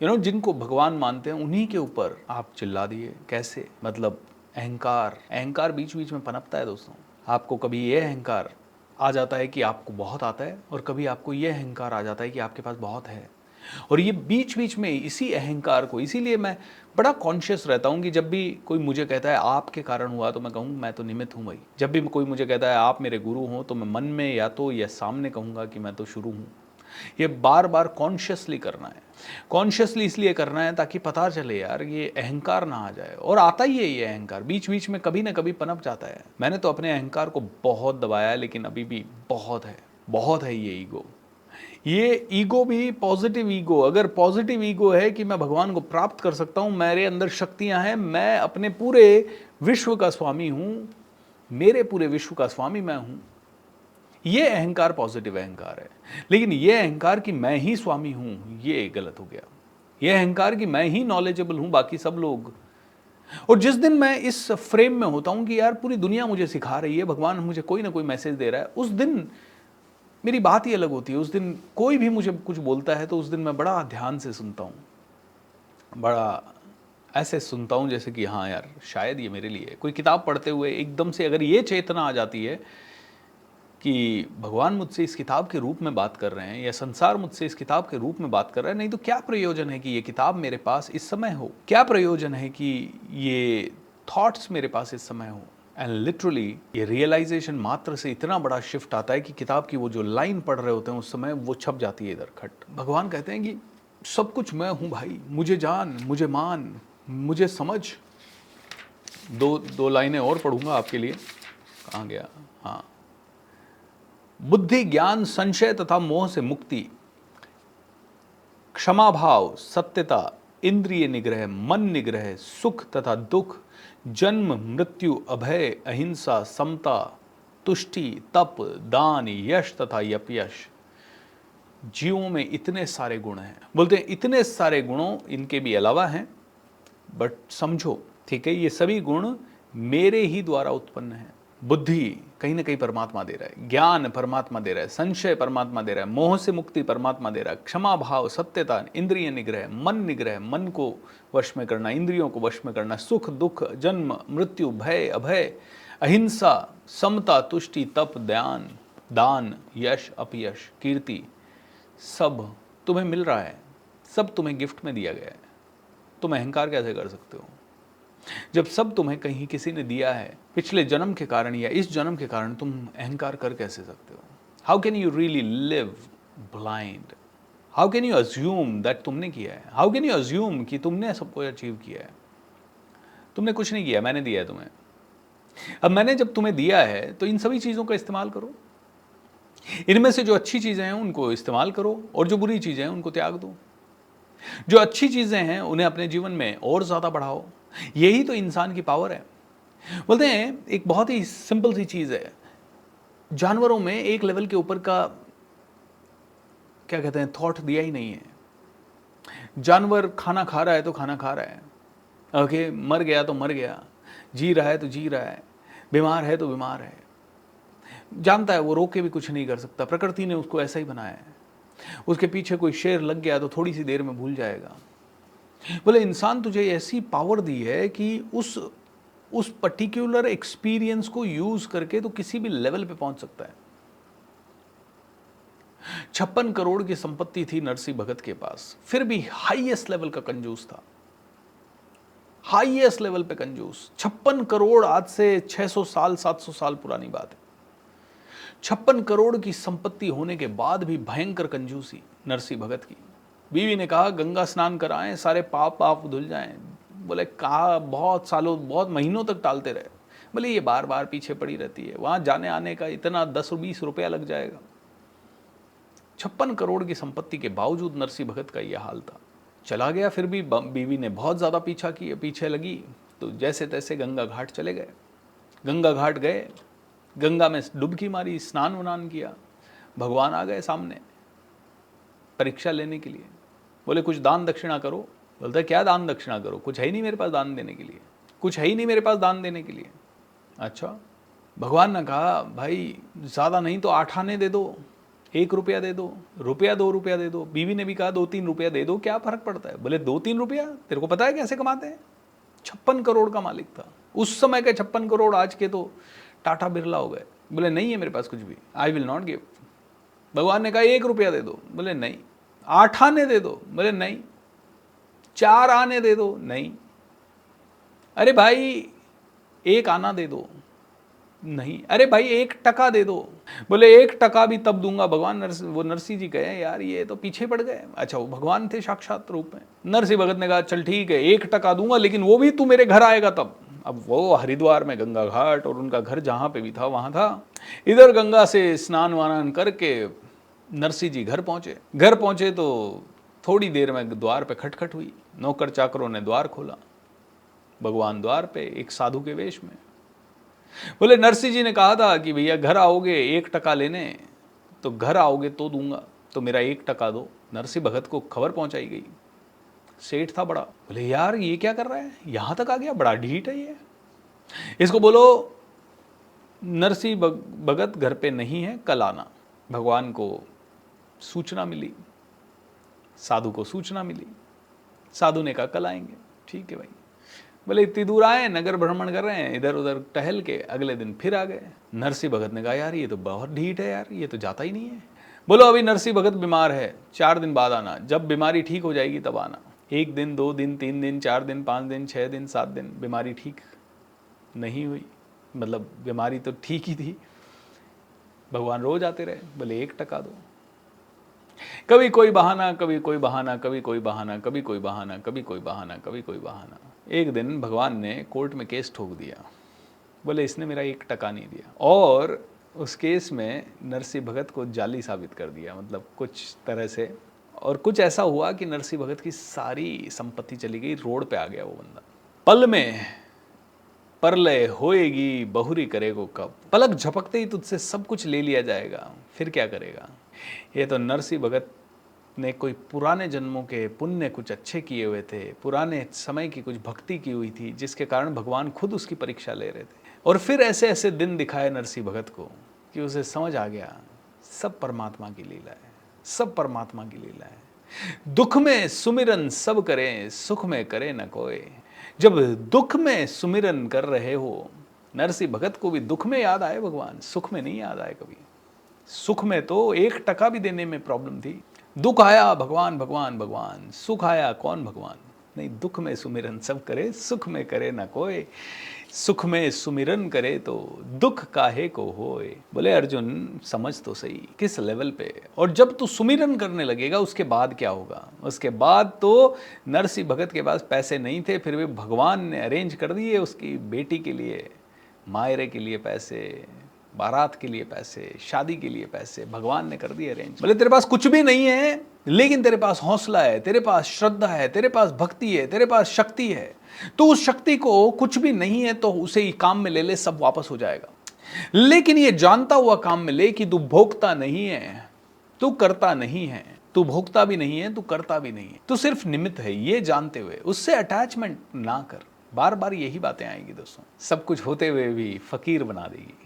जिनको भगवान मानते हैं उन्हीं के ऊपर आप चिल्ला दिए। कैसे? मतलब अहंकार अहंकार बीच बीच में पनपता है दोस्तों। आपको कभी ये अहंकार आ जाता है कि आपको बहुत आता है, और कभी आपको ये अहंकार आ जाता है कि आपके पास बहुत है। और ये बीच बीच में इसी अहंकार को, इसीलिए मैं बड़ा कॉन्शियस रहता हूँ कि जब भी कोई मुझे कहता है आपके कारण हुआ, तो मैं कहूँ मैं तो निमित्त हूँ भाई। जब भी कोई मुझे कहता है आप मेरे गुरु हो, तो मैं मन में या तो या सामने कहूँगा कि मैं तो शुरू हूँ। ये बार बार कॉन्शियसली करना है। कॉन्शियसली इसलिए करना है ताकि पता चले यार ये अहंकार ना आ जाए। और आता ही है ये अहंकार, बीच बीच में कभी ना कभी पनप जाता है। मैंने तो अपने अहंकार को बहुत दबाया है, लेकिन अभी भी बहुत है ये ईगो भी पॉजिटिव ईगो। अगर पॉजिटिव ईगो है कि मैं भगवान को प्राप्त कर सकता हूं, मेरे अंदर शक्तियां हैं, मैं अपने पूरे विश्व का स्वामी हूं, मेरे पूरे विश्व का स्वामी मैं हूं, ये अहंकार पॉजिटिव अहंकार है। लेकिन ये अहंकार कि मैं ही स्वामी हूं, ये गलत हो गया। ये अहंकार कि मैं ही नॉलेजेबल हूं, बाकी सब लोग। और जिस दिन मैं इस फ्रेम में होता हूं कि यार पूरी दुनिया मुझे सिखा रही है, भगवान मुझे कोई ना कोई मैसेज दे रहा है, उस दिन मेरी बात ही अलग होती है। उस दिन कोई भी मुझे कुछ बोलता है तो उस दिन मैं बड़ा ध्यान से सुनता हूँ, बड़ा ऐसे सुनता हूँ जैसे कि हाँ यार शायद ये मेरे लिए। कोई किताब पढ़ते हुए एकदम से अगर ये चेतना आ जाती है कि भगवान मुझसे इस किताब के रूप में बात कर रहे हैं, या संसार मुझसे इस किताब के रूप में बात कर रहा है, नहीं तो क्या प्रयोजन है कि ये किताब मेरे पास इस समय हो? क्या प्रयोजन है कि ये थॉट्स मेरे पास इस समय हो? एंड लिटरली ये रियलाइजेशन मात्र से इतना बड़ा शिफ्ट आता है कि किताब की वो जो लाइन पढ़ रहे होते हैं उस समय वो छप जाती है इधर खट। भगवान कहते हैं कि सब कुछ मैं हूँ भाई, मुझे जान, मुझे मान, मुझे समझ। दो लाइनें और पढ़ूंगा आपके लिए। कहाँ गया? हाँ, बुद्धि ज्ञान संशय तथा मोह से मुक्ति, क्षमा भाव सत्यता, इंद्रिय निग्रह, मन निग्रह, सुख तथा दुख, जन्म मृत्यु, अभय, अहिंसा, समता, तुष्टि, तप, दान, यश तथा यपयश। जीवों में इतने सारे गुण हैं। बोलते हैं इतने सारे गुणों इनके भी अलावा हैं, बट समझो ठीक है, ये सभी गुण मेरे ही द्वारा उत्पन्न हैं। बुद्धि कहीं ना कहीं परमात्मा दे रहा है, ज्ञान परमात्मा दे रहा है, संशय परमात्मा दे रहा है, मोह से मुक्ति परमात्मा दे रहा है, क्षमा भाव सत्यता, इंद्रिय निग्रह, मन निग्रह, मन को वश में करना, इंद्रियों को वश में करना, सुख दुख, जन्म मृत्यु, भय अभय, अहिंसा, समता, तुष्टि, तप, ध्यान, दान, यश अपयश, कीर्ति, सब तुम्हें मिल रहा है, सब तुम्हें गिफ्ट में दिया गया है। तुम अहंकार कैसे कर सकते हो जब सब तुम्हें कहीं किसी ने दिया है? पिछले जन्म के कारण या इस जन्म के कारण तुम अहंकार कर कैसे सकते हो? How can you really live blind? How can you assume that तुमने किया है? हाउ कैन यू अज्यूम कि तुमने सब कुछ अचीव किया है? तुमने कुछ नहीं किया, मैंने दिया है तुम्हें। अब मैंने जब तुम्हें दिया है तो इन सभी चीज़ों का इस्तेमाल करो। इनमें से जो अच्छी चीज़ें हैं उनको इस्तेमाल करो, और जो बुरी चीज़ें हैं उनको त्याग दो। जो अच्छी चीज़ें हैं उन्हें अपने जीवन में और ज़्यादा बढ़ाओ। यही तो इंसान की पावर है। बोलते हैं एक बहुत ही सिंपल सी चीज़ है, जानवरों में एक लेवल के ऊपर का क्या कहते हैं थॉट दिया ही नहीं है। जानवर खाना खा रहा है तो खाना खा रहा है, ओके, मर गया तो मर गया, जी रहा है तो जी रहा है, बीमार है तो बीमार है, जानता है वो रोक के भी कुछ नहीं कर सकता, प्रकृति ने उसको ऐसा ही बनाया है। उसके पीछे कोई शेर लग गया तो थोड़ी सी देर में भूल जाएगा। बोले इंसान तुझे ऐसी पावर दी है कि उस पर्टिकुलर एक्सपीरियंस को यूज करके तो किसी भी लेवल पे पहुंच सकता है। 56 करोड़ की संपत्ति थी नरसिंह भगत के पास, फिर भी हाईएस्ट लेवल का कंजूस था। हाईएस्ट लेवल पे कंजूस। 56 करोड़, आज से 600 साल 700 साल पुरानी बात है। 56 करोड़ की संपत्ति होने के बाद भी भयंकर कंजूसी नरसिंह भगत की। बीवी ने कहा गंगा स्नान कराएं, सारे पाप आप धुल जाएं। बोले कहा बहुत सालों, बहुत महीनों तक टालते रहे। बोले ये बार बार पीछे पड़ी रहती है, वहां जाने आने का इतना 10-20 रुपया लग जाएगा। 56 करोड़ की संपत्ति के बावजूद नरसिंह भगत का यह हाल था। चला गया, फिर भी बीवी ने बहुत ज्यादा पीछा किया, पीछे लगी तो जैसे तैसे गंगा घाट चले गए। गंगा घाट गए, गंगा में डुबकी मारी, स्नान वनान किया। भगवान आ गए सामने परीक्षा लेने के लिए। बोले कुछ दान दक्षिणा करो। बोलता है क्या दान दक्षिणा करो, कुछ है ही नहीं मेरे पास दान देने के लिए, कुछ है ही नहीं मेरे पास दान देने के लिए। अच्छा, भगवान ने कहा भाई ज़्यादा नहीं तो 8 आने दे दो। 1 रुपया दे दो, रुपया 2 रुपया दे दो। बीवी ने भी कहा 2-3 रुपया दे दो, क्या फर्क पड़ता है। बोले 2-3 रुपया, तेरे को पता है कैसे कमाते हैं। 56 करोड़ का मालिक था उस समय के। 56 करोड़ आज के तो टाटा बिरला हो गए। बोले नहीं है मेरे पास कुछ भी, आई विल नॉट गिव। भगवान ने कहा 1 रुपया दे दो, बोले नहीं। 8 आने दे दो, बोले नहीं। 4 आने दे दो, नहीं। अरे भाई 1 आना दे दो, नहीं। अरे भाई 1 टका दे दो, बोले 1 टका भी तब दूंगा। भगवान वो नरसिंह जी कहे यार ये तो पीछे पड़ गए। अच्छा वो भगवान थे साक्षात रूप में। नरसिंह भगत ने कहा चल ठीक है 1 टका दूंगा, लेकिन वो भी तू मेरे घर आएगा तब। अब वो हरिद्वार में गंगा घाट और उनका घर जहाँ पे भी था वहाँ था। इधर गंगा से स्नान वानान करके नरसिंह जी घर पहुँचे। घर पहुँचे तो थोड़ी देर में द्वार पे खटखट हुई। नौकर चाकरों ने द्वार खोला। भगवान द्वार पे एक साधु के वेश में। बोले नरसिंह जी ने कहा था कि भैया घर आओगे 1 टका लेने, तो घर आओगे तो दूंगा, तो मेरा 1 टका दो। नरसिंह भगत को खबर पहुंचाई गई। सेठ था बड़ा। बोले यार ये क्या कर रहा है, यहां तक आ गया, बड़ा ढीठ है ये। इसको बोलो नरसिंह भगत घर पे नहीं है, कल आना। भगवान को सूचना मिली, साधु को सूचना मिली। साधु ने कहा कल आएंगे। ठीक है भाई। बोले इतनी दूर आए, नगर भ्रमण कर रहे हैं, इधर उधर टहल के अगले दिन फिर आ गए। नरसिंह भगत ने कहा यार ये तो बहुत ढीठ है यार, ये तो जाता ही नहीं है। बोलो अभी नरसिंह भगत बीमार है, 4 दिन बाद आना, जब बीमारी ठीक हो जाएगी तब आना। 1 दिन 2 दिन 3 दिन 4 दिन 5 दिन 6 दिन 7 दिन बीमारी ठीक नहीं हुई, मतलब बीमारी तो ठीक ही थी। भगवान रोज आते रहे। बोले 1 टका दो। कभी कोई बहाना, कभी कोई बहाना, कभी कोई बहाना, कभी कोई बहाना, कभी कोई बहाना, कभी कोई बहाना। एक दिन भगवान ने कोर्ट में केस ठोक दिया। बोले इसने मेरा 1 टका नहीं दिया, और उस केस में नरसिंह भगत को जाली साबित कर दिया, मतलब कुछ तरह से। और कुछ ऐसा हुआ कि नरसिंह भगत की सारी संपत्ति चली गई, रोड पे आ गया वो बंदा। पल में परलय होएगी, बहुरी करेगो कब। पलक झपकते ही तुझसे सब कुछ ले लिया जाएगा, फिर क्या करेगा। ये तो नरसिंह भगत ने कोई पुराने जन्मों के पुण्य कुछ अच्छे किए हुए थे, पुराने समय की कुछ भक्ति की हुई थी, जिसके कारण भगवान खुद उसकी परीक्षा ले रहे थे। और फिर ऐसे ऐसे दिन दिखाए नरसिंह भगत को कि उसे समझ आ गया सब परमात्मा की लीला है, सब परमात्मा की लीला है। दुख में सुमिरन सब करें, सुख में करे न कोई। जब दुख में सुमिरन कर रहे हो, नरसिंह भगत को भी दुख में याद आए भगवान, सुख में नहीं याद आए कभी। सुख में तो 1 टका भी देने में प्रॉब्लम थी। दुख आया भगवान भगवान भगवान, सुख आया कौन भगवान। नहीं, दुख में सुमिरन सब करे, सुख में करे ना कोई। सुख में सुमिरन करे तो दुख काहे को होए। बोले अर्जुन समझ तो सही किस लेवल पे। और जब तू सुमिरन करने लगेगा उसके बाद क्या होगा। उसके बाद तो नरसिंह भगत के पास पैसे नहीं थे, फिर भी भगवान ने अरेंज कर दिए उसकी बेटी के लिए, मायरे के लिए पैसे, बारात के लिए पैसे, शादी के लिए पैसे, भगवान ने कर दिए अरेंज। बोले तेरे पास कुछ भी नहीं है, लेकिन तेरे पास हौसला है, तेरे पास श्रद्धा है, तेरे पास भक्ति है, तेरे पास शक्ति है। तो उस शक्ति को, कुछ भी नहीं है तो उसे ही काम में ले ले, सब वापस हो जाएगा। लेकिन ये जानता हुआ काम में ले कि तू भोगता नहीं है, तू करता नहीं है, तू भोगता भी नहीं है, तू करता भी नहीं है, तू सिर्फ निमित्त है, ये जानते हुए उससे अटैचमेंट ना कर। बार बार यही बातें आएंगी दोस्तों, सब कुछ होते हुए भी फकीर बना देगी।